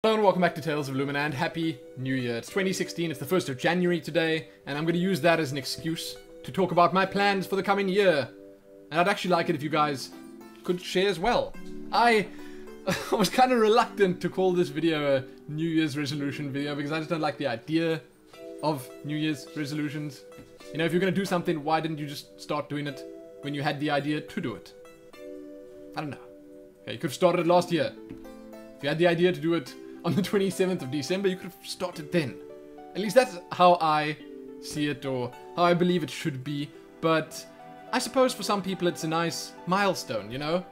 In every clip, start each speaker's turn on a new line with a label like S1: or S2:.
S1: Hello and welcome back to Tales of Lumin and Happy New Year. It's 2016, it's the 1st of January today, and I'm going to use that as an excuse to talk about my plans for the coming year. And I'd actually like it if you guys could share as well. I was kind of reluctant to call this video a New Year's resolution video because I just don't like the idea of New Year's resolutions. You know, if you're going to do something, why didn't you just start doing it when you had the idea to do it? I don't know. Okay, you could have started it last year. If you had the idea to do it on the 27th of December, you could have started then. At least that's how I see it, or how I believe it should be. But I suppose for some people it's a nice milestone, you know?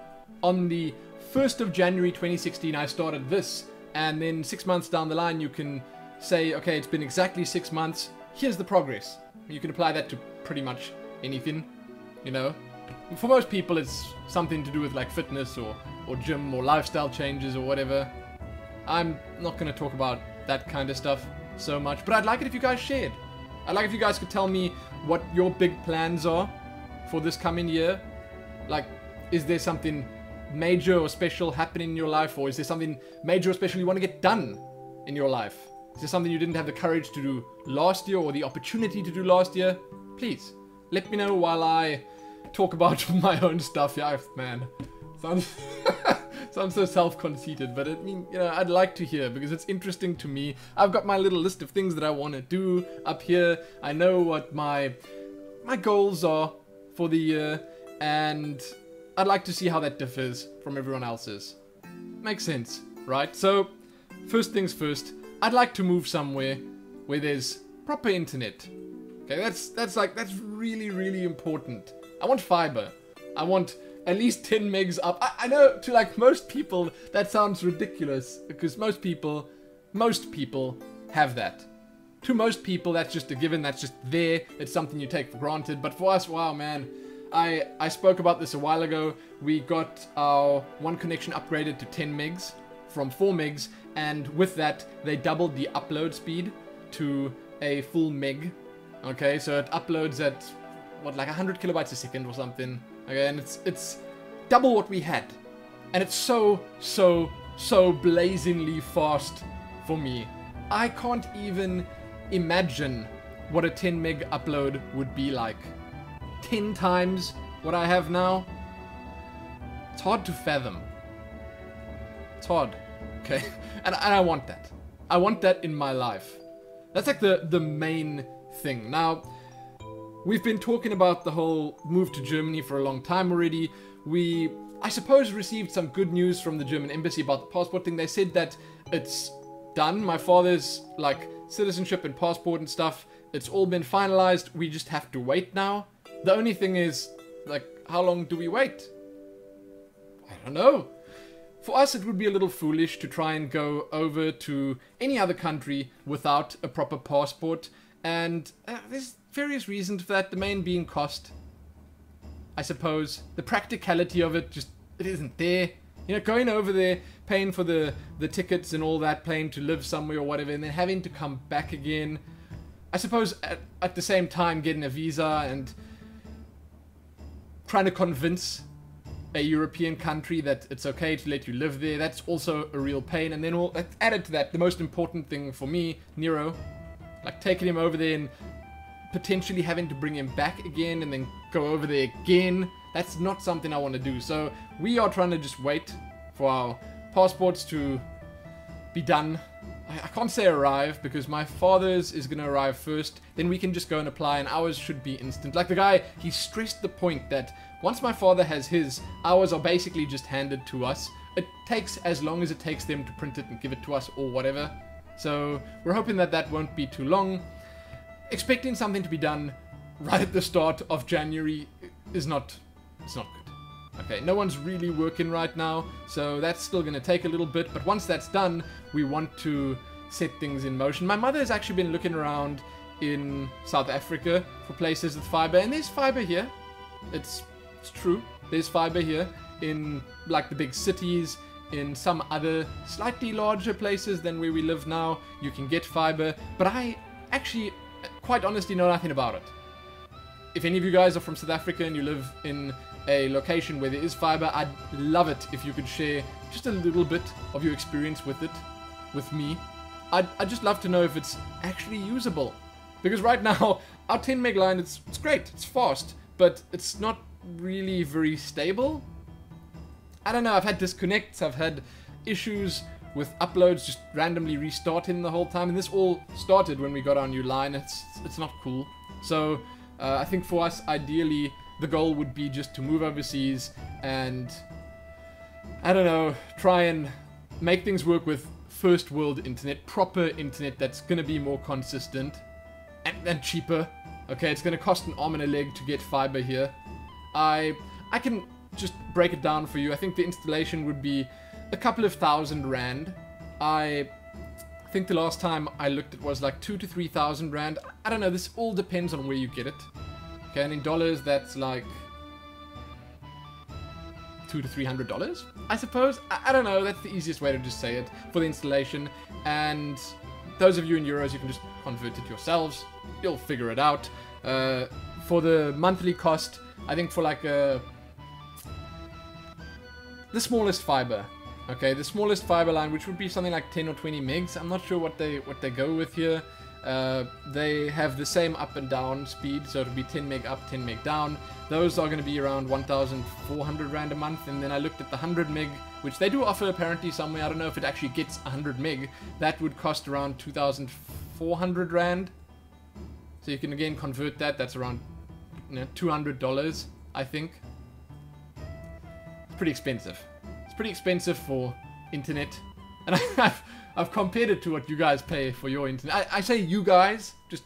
S1: On the 1st of January 2016 I started this, and then 6 months down the line you can say, okay, it's been exactly 6 months, here's the progress. You can apply that to pretty much anything, you know? For most people it's something to do with like fitness or gym or lifestyle changes or whatever. I'm not going to talk about that kind of stuff so much, but I'd like it if you guys shared. I'd like if you guys could tell me what your big plans are for this coming year. Like, is there something major or special happening in your life, or is there something major or special you want to get done in your life? Is there something you didn't have the courage to do last year or the opportunity to do last year? Please, let me know while I talk about my own stuff. Yeah, man. Sounds so self-conceited, but I mean, you know, I'd like to hear because it's interesting to me. I've got my little list of things that I want to do up here. I know what my goals are for the year, and I'd like to see how that differs from everyone else's. Makes sense, right? So, first things first, I'd like to move somewhere where there's proper internet. Okay, that's really, really important. I want fiber. I want at least 10 megs up. I know to like most people that sounds ridiculous because most people have that. To most people that's just a given, that's just there. It's something you take for granted. But for us, wow, man. I spoke about this a while ago. We got our one connection upgraded to 10 megs from 4 megs, and with that they doubled the upload speed to a full meg. Okay, so it uploads at what, like 100 kilobytes a second or something. Okay, and it's double what we had. And it's so blazingly fast for me. I can't even imagine what a 10 meg upload would be like. 10 times what I have now. It's hard to fathom. It's hard. Okay, and I want that. I want that in my life. That's like the main thing. Now, we've been talking about the whole move to Germany for a long time already. We, I suppose, received some good news from the German embassy about the passport thing. They said that it's done. My father's, like, citizenship and passport and stuff, it's all been finalized. We just have to wait now. The only thing is, like, how long do we wait? I don't know. For us, it would be a little foolish to try and go over to any other country without a proper passport. And there's various reasons for that, the main being cost, I suppose. The practicality of it, just, it isn't there. You know, going over there, paying for the tickets and all that, paying to live somewhere or whatever, and then having to come back again. I suppose at the same time getting a visa and trying to convince a European country that it's okay to let you live there, that's also a real pain. And then added to that, the most important thing for me, Nero, like taking him over there and potentially having to bring him back again and then go over there again. That's not something I want to do. So we are trying to just wait for our passports to be done. I can't say arrive because my father's is going to arrive first. Then we can just go and apply, and ours should be instant. Like the guy, he stressed the point that once my father has his, ours are basically just handed to us. It takes as long as it takes them to print it and give it to us or whatever. So we're hoping that that won't be too long. Expecting something to be done right at the start of January is not, it's not good. Okay, no one's really working right now, so that's still going to take a little bit, but once that's done, we want to set things in motion. My mother has actually been looking around in South Africa for places with fiber, and there's fiber here. It's true, there's fiber here in like the big cities. In some other slightly larger places than where we live now, you can get fiber, but I actually quite honestly know nothing about it. If any of you guys are from South Africa and you live in a location where there is fiber, I'd love it if you could share just a little bit of your experience with it. with me. I'd just love to know if it's actually usable. Because right now, our 10 meg line, it's great, it's fast, but it's not really very stable. I don't know, I've had disconnects, I've had issues with uploads just randomly restarting the whole time, and this all started when we got our new line. It's not cool. So I think for us, ideally, the goal would be just to move overseas and, I don't know, try and make things work with first world internet, proper internet that's going to be more consistent and cheaper. Okay, it's going to cost an arm and a leg to get fiber here. I can just break it down for you. I think the installation would be a couple of £1,000. I think the last time I looked it was like 2,000 to 3,000 rand. I don't know, this all depends on where you get it. Okay, and in dollars that's like $200 to $300, I suppose. I don't know, that's the easiest way to just say it for the installation. And those of you in euros, you can just convert it yourselves. You'll figure it out. For the monthly cost, I think for like the smallest fiber. Okay, the smallest fiber line, which would be something like 10 or 20 megs. I'm not sure what they go with here. They have the same up and down speed, so it'll be 10 meg up, 10 meg down. Those are going to be around 1,400 rand a month. And then I looked at the 100 meg, which they do offer apparently somewhere. I don't know if it actually gets 100 meg. That would cost around 2,400 rand. So you can again convert that. That's around $200, I think. It's pretty expensive. It's pretty expensive for internet. And I've compared it to what you guys pay for your internet. I say you guys, just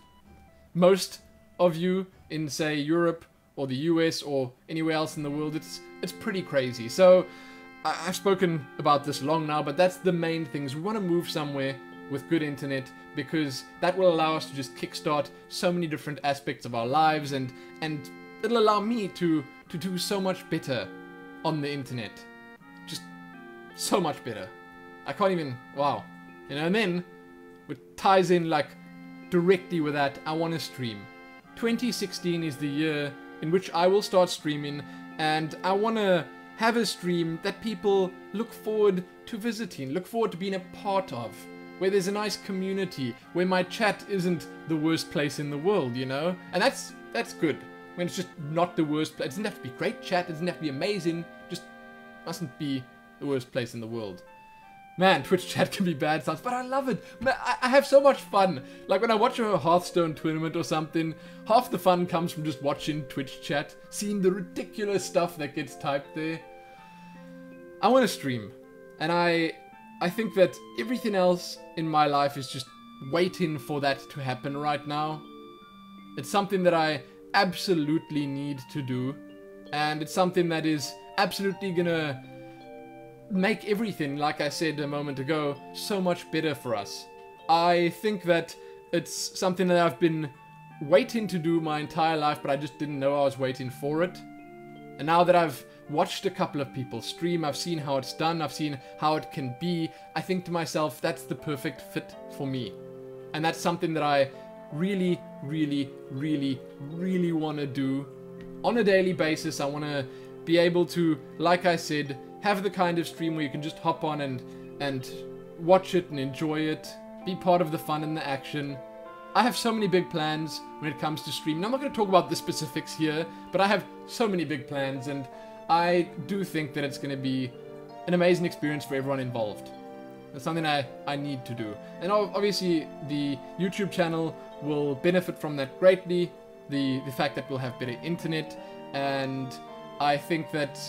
S1: most of you in, say, Europe or the US or anywhere else in the world. It's pretty crazy. So I've spoken about this long now, but that's the main things. We want to move somewhere with good internet because that will allow us to just kickstart so many different aspects of our lives, and it'll allow me to do so much better on the internet. Just so much better. I can't even, wow. You know, and then it ties in like directly with that. I want to stream. 2016 is the year in which I will start streaming, and I want to have a stream that people look forward to visiting, look forward to being a part of, where there's a nice community, where my chat isn't the worst place in the world, you know? And that's good. When it's just not the worst place. It doesn't have to be great chat, it doesn't have to be amazing, just mustn't be the worst place in the world. Man, Twitch chat can be bad sometimes, but I love it. Man, I have so much fun. Like when I watch a Hearthstone tournament or something, half the fun comes from just watching Twitch chat, seeing the ridiculous stuff that gets typed there. I want to stream, and I think that everything else in my life is just waiting for that to happen right now. It's something that I absolutely need to do, and it's something that is absolutely gonna make everything, like I said a moment ago, so much better for us. I think that it's something that I've been waiting to do my entire life, but I just didn't know I was waiting for it. And now that I've watched a couple of people stream, I've seen how it's done, I've seen how it can be, I think to myself, that's the perfect fit for me. And that's something that I really, really, really, really want to do on a daily basis. I want to be able to, like I said, have the kind of stream where you can just hop on and watch it and enjoy it, be part of the fun and the action. I have so many big plans when it comes to streaming. I'm not going to talk about the specifics here, but I have so many big plans, and I do think that it's going to be an amazing experience for everyone involved. It's something I need to do. And obviously the YouTube channel will benefit from that greatly, the fact that we'll have better internet, and I think that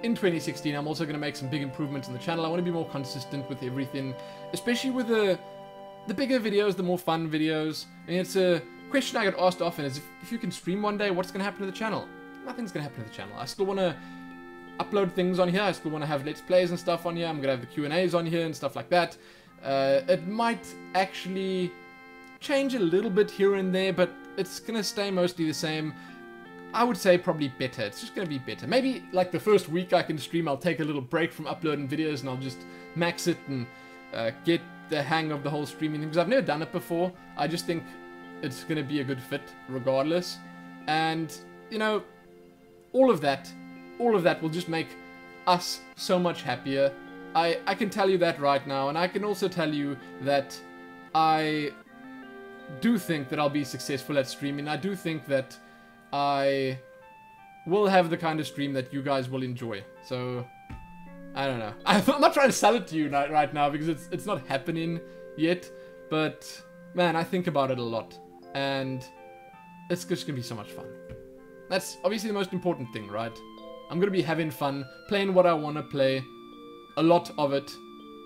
S1: in 2016, I'm also going to make some big improvements on the channel. I want to be more consistent with everything, especially with the bigger videos, the more fun videos. I mean, it's a question I get asked often is, if you can stream one day, what's going to happen to the channel? Nothing's going to happen to the channel. I still want to upload things on here. I still want to have Let's Plays and stuff on here. I'm going to have the Q&As on here and stuff like that. It might actually change a little bit here and there, but it's going to stay mostly the same. I would say probably better. It's just going to be better. Maybe like the first week I can stream, I'll take a little break from uploading videos and I'll just max it and get the hang of the whole streaming thing, because I've never done it before. I just think it's going to be a good fit regardless. And, you know, all of that will just make us so much happier. I can tell you that right now, and I can also tell you that I do think that I'll be successful at streaming. I do think that I will have the kind of stream that you guys will enjoy. So, I don't know. I'm not trying to sell it to you right now because it's not happening yet. But, man, I think about it a lot. And it's just going to be so much fun. That's obviously the most important thing, right? I'm going to be having fun, playing what I want to play. A lot of it.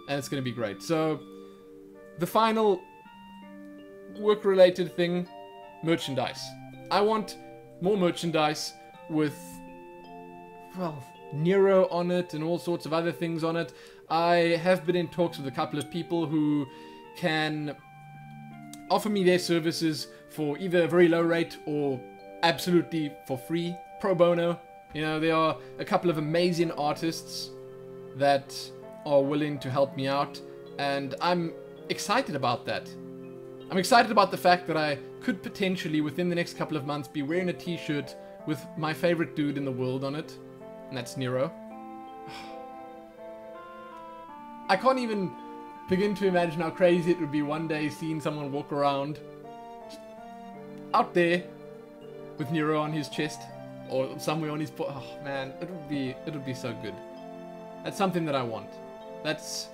S1: And it's going to be great. So, the final work-related thing, merchandise. I want more merchandise with, well, Nero on it and all sorts of other things on it. I have been in talks with a couple of people who can offer me their services for either a very low rate or absolutely for free, pro bono. You know, there are a couple of amazing artists that are willing to help me out, and I'm excited about that. I'm excited about the fact that I could potentially, within the next couple of months, be wearing a t-shirt with my favorite dude in the world on it, and that's Nero. I can't even begin to imagine how crazy it would be one day seeing someone walk around out there with Nero on his chest or somewhere on his oh man, it would be so good. That's something that I want. That's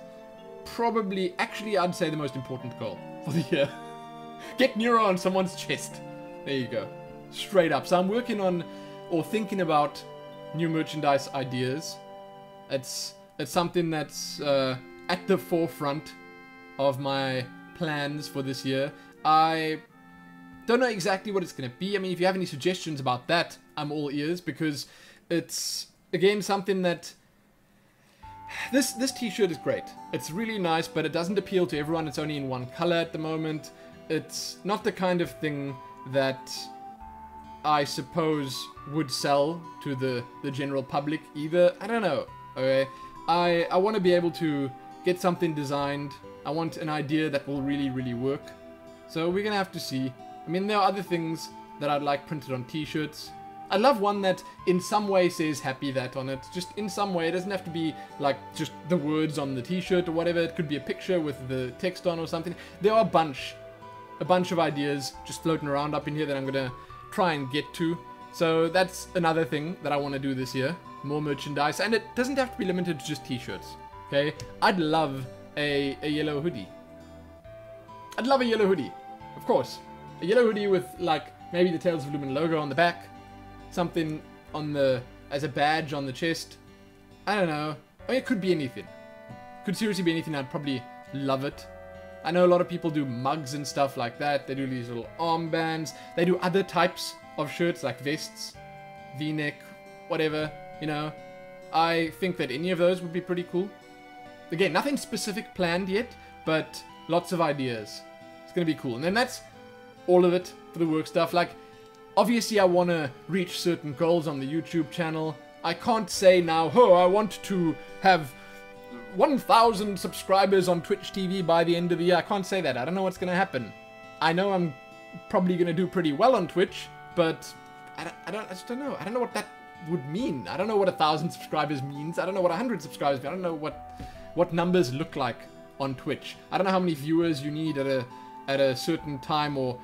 S1: probably, actually, I'd say the most important goal for the year. Get Nero on someone's chest. There you go. Straight up. So I'm working on, or thinking about, new merchandise ideas. It's something that's at the forefront of my plans for this year. I don't know exactly what it's going to be. I mean, if you have any suggestions about that, I'm all ears, because it's, again, something that... This t-shirt is great. It's really nice, but it doesn't appeal to everyone. It's only in one color at the moment. It's not the kind of thing that I suppose would sell to the general public either. I don't know. Okay, I want to be able to get something designed. I want an idea that will really, really work. So we're gonna have to see. I mean, there are other things that I'd like printed on t-shirts. I love one that in some way says happy that on it. Just in some way. It doesn't have to be like just the words on the t-shirt or whatever. It could be a picture with the text on or something. There are a bunch of ideas just floating around up in here that I'm gonna try and get to. So that's another thing that I want to do this year. More merchandise. And it doesn't have to be limited to just t-shirts. Okay? I'd love a yellow hoodie. I'd love a yellow hoodie. Of course. A yellow hoodie with like maybe the Tales of Lumin logo on the back. Something on the, as a badge on the chest. I don't know. I mean, it could be anything. Could seriously be anything. I'd probably love it. I know a lot of people do mugs and stuff like that. They do these little armbands. They do other types of shirts like vests, V-neck, whatever, you know. I think that any of those would be pretty cool. Again, nothing specific planned yet, but lots of ideas. It's going to be cool. And then that's all of it for the work stuff. Like, obviously, I want to reach certain goals on the YouTube channel. I can't say now, oh, I want to have 1,000 subscribers on Twitch TV by the end of the year. I can't say that. I don't know what's going to happen. I know I'm probably going to do pretty well on Twitch, but I just don't know. I don't know what that would mean. I don't know what 1,000 subscribers means. I don't know what 100 subscribers mean. I don't know what numbers look like on Twitch. I don't know how many viewers you need at a certain time or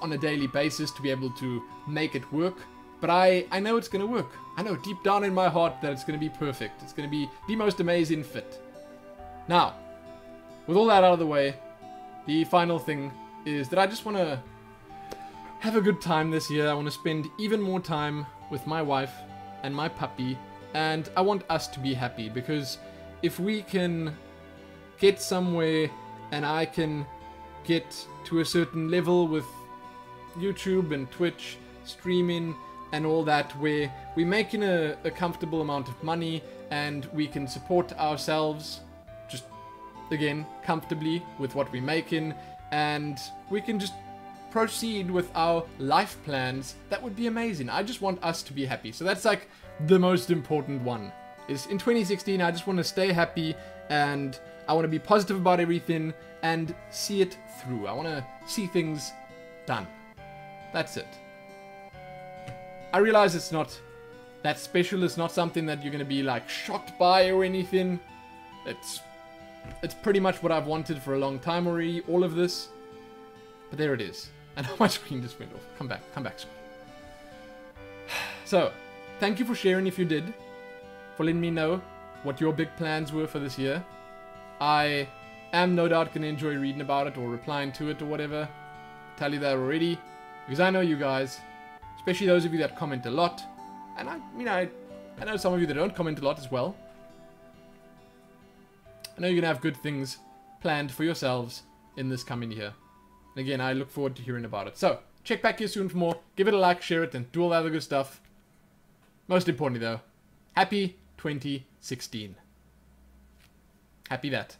S1: on a daily basis to be able to make it work. But I know it's going to work. I know deep down in my heart that it's going to be perfect. It's going to be the most amazing fit. Now, with all that out of the way, the final thing is that I just want to have a good time this year. I want to spend even more time with my wife and my puppy, and I want us to be happy, because if we can get somewhere and I can get to a certain level with YouTube and Twitch, streaming and all that, where we're making a comfortable amount of money and we can support ourselves just, again, comfortably with what we're making, and we can just proceed with our life plans, that would be amazing. I just want us to be happy. So that's like the most important one. Is in 2016, I just want to stay happy, and I want to be positive about everything and see it through. I want to see things done. That's it. I realize it's not that special. It's not something that you're going to be like shocked by or anything. It's pretty much what I've wanted for a long time already, all of this. But there it is. And my screen just went off. Come back, screen. So, thank you for sharing if you did. For letting me know what your big plans were for this year. I am no doubt going to enjoy reading about it or replying to it or whatever. Tell you that already. Because I know you guys, especially those of you that comment a lot. And I know some of you that don't comment a lot as well. I know you're going to have good things planned for yourselves in this coming year. And again, I look forward to hearing about it. So, check back here soon for more. Give it a like, share it, and do all that other good stuff. Most importantly, though, happy 2016. Happy that.